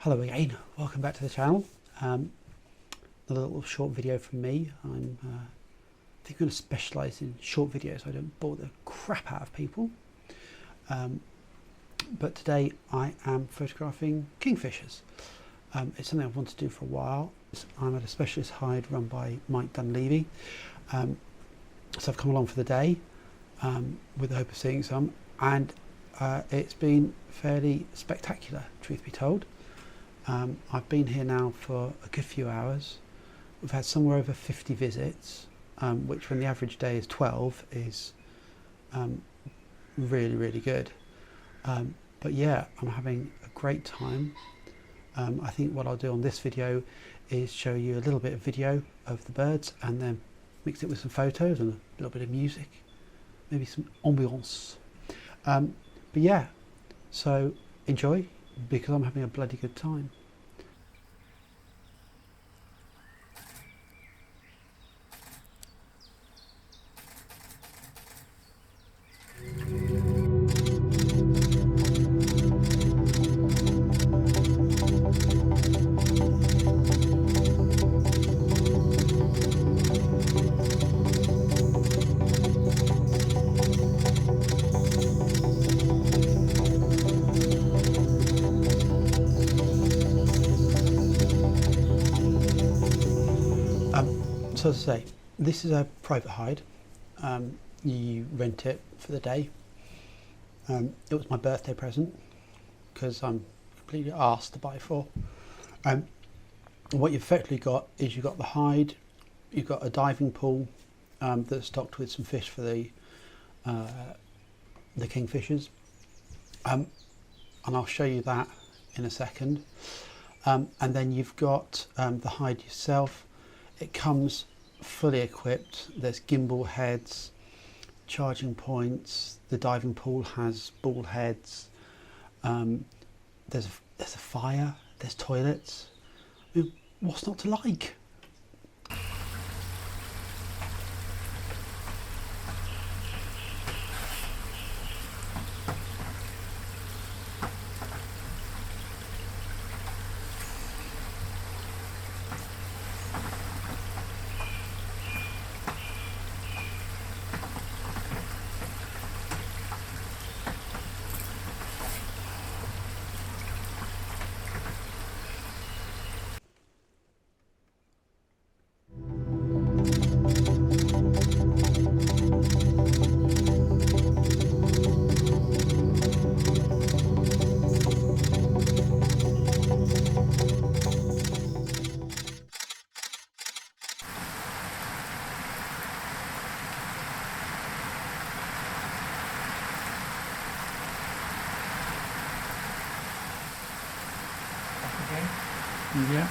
Hello again, welcome back to the channel. A little short video from me. I think I'm going to specialise in short videos so I don't bore the crap out of people. But today I am photographing kingfishers. It's something I've wanted to do for a while. I'm at a specialist hide run by Mike Dunleavy. So I've come along for the day with the hope of seeing some, and it's been fairly spectacular, truth be told. I've been here now for a good few hours. We've had somewhere over 50 visits, which when the average day is 12 is really good. But yeah, I'm having a great time. I think what I'll do on this video is show you a little bit of video of the birds and then mix it with some photos and a little bit of music, maybe some ambiance. But yeah, so enjoy, because I'm having a bloody good time. So as I say, this is a private hide. You rent it for the day. It was my birthday present because I'm completely arsed to buy for. What you've effectively got is you've got the hide, you've got a diving pool that's stocked with some fish for the kingfishers, and I'll show you that in a second. And then you've got the hide yourself. It comes fully equipped. There's gimbal heads, charging points. The diving pool has ball heads. There's a fire. There's toilets. I mean, what's not to like? Yeah.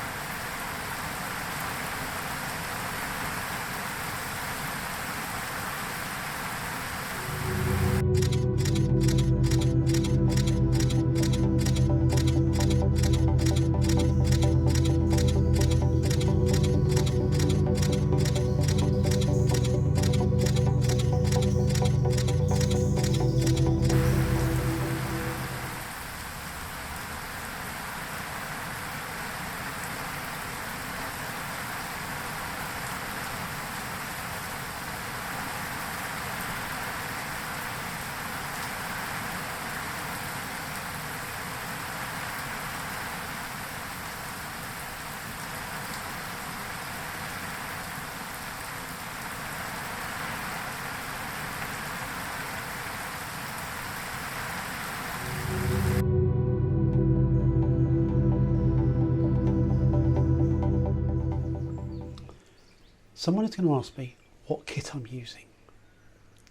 Someone is going to ask me what kit I'm using.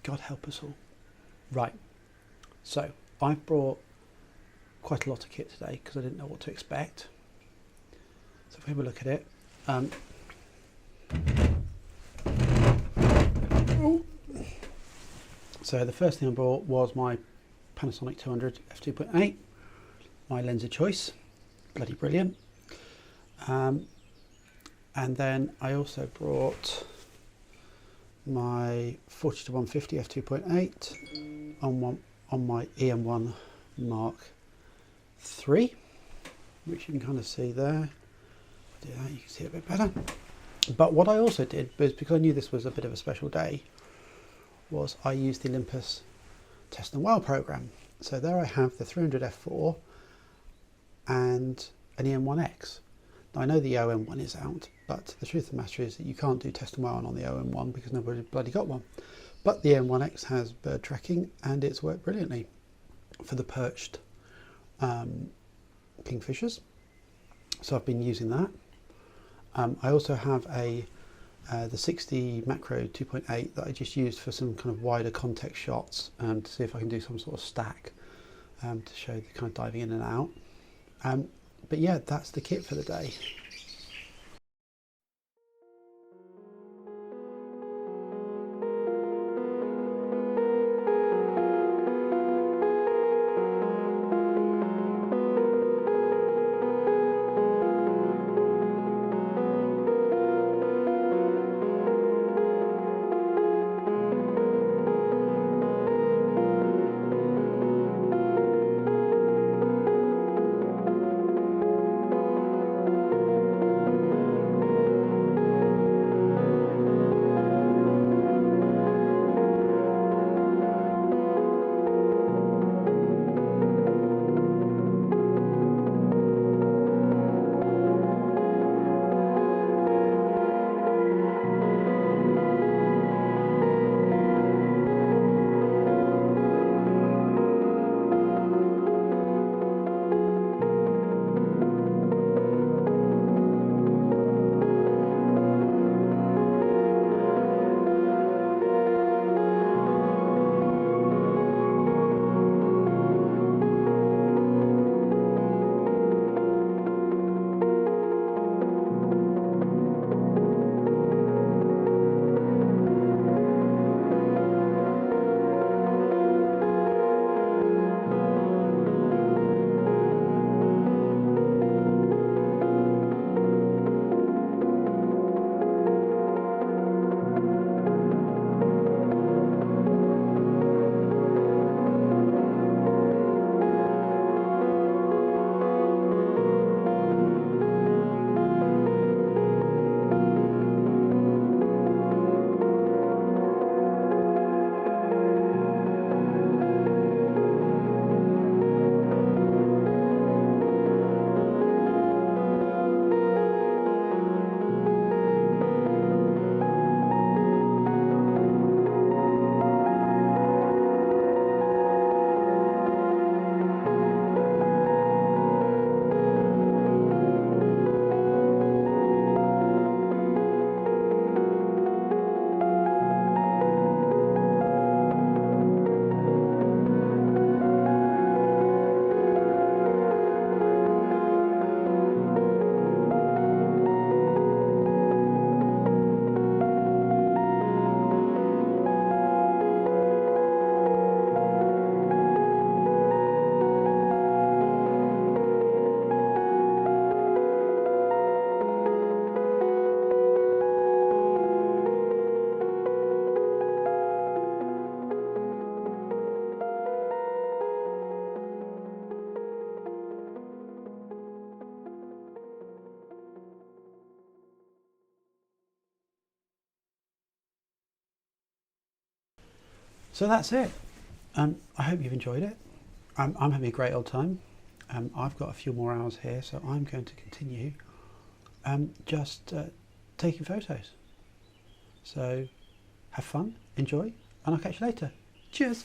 God help us all. Right, so I've brought quite a lot of kit today because I didn't know what to expect. So if we have a look at it. So the first thing I brought was my Panasonic 200 f2.8, my lens of choice, bloody brilliant. And then I also brought my 40-150 f2.8 on my EM1 Mark III. which you can kind of see there. Do that, you can see it a bit better. But what I also did, was because I knew this was a bit of a special day, was I used the Olympus Test and Well program. So there I have the 300 f4 and an EM1X. Now I know the OM1 is out, but the truth of the matter is that you can't do Test and Well on the OM1 because nobody bloody got one. But the EM1X has bird tracking and it's worked brilliantly for the perched kingfishers. So I've been using that. I also have the 60 macro 2.8 that I just used for some kind of wider context shots to see if I can do some sort of stack to show the kind of diving in and out. But yeah, that's the kit for the day. So that's it. I hope you've enjoyed it. I'm having a great old time. I've got a few more hours here, so I'm going to continue just taking photos. So have fun, enjoy, and I'll catch you later. Cheers.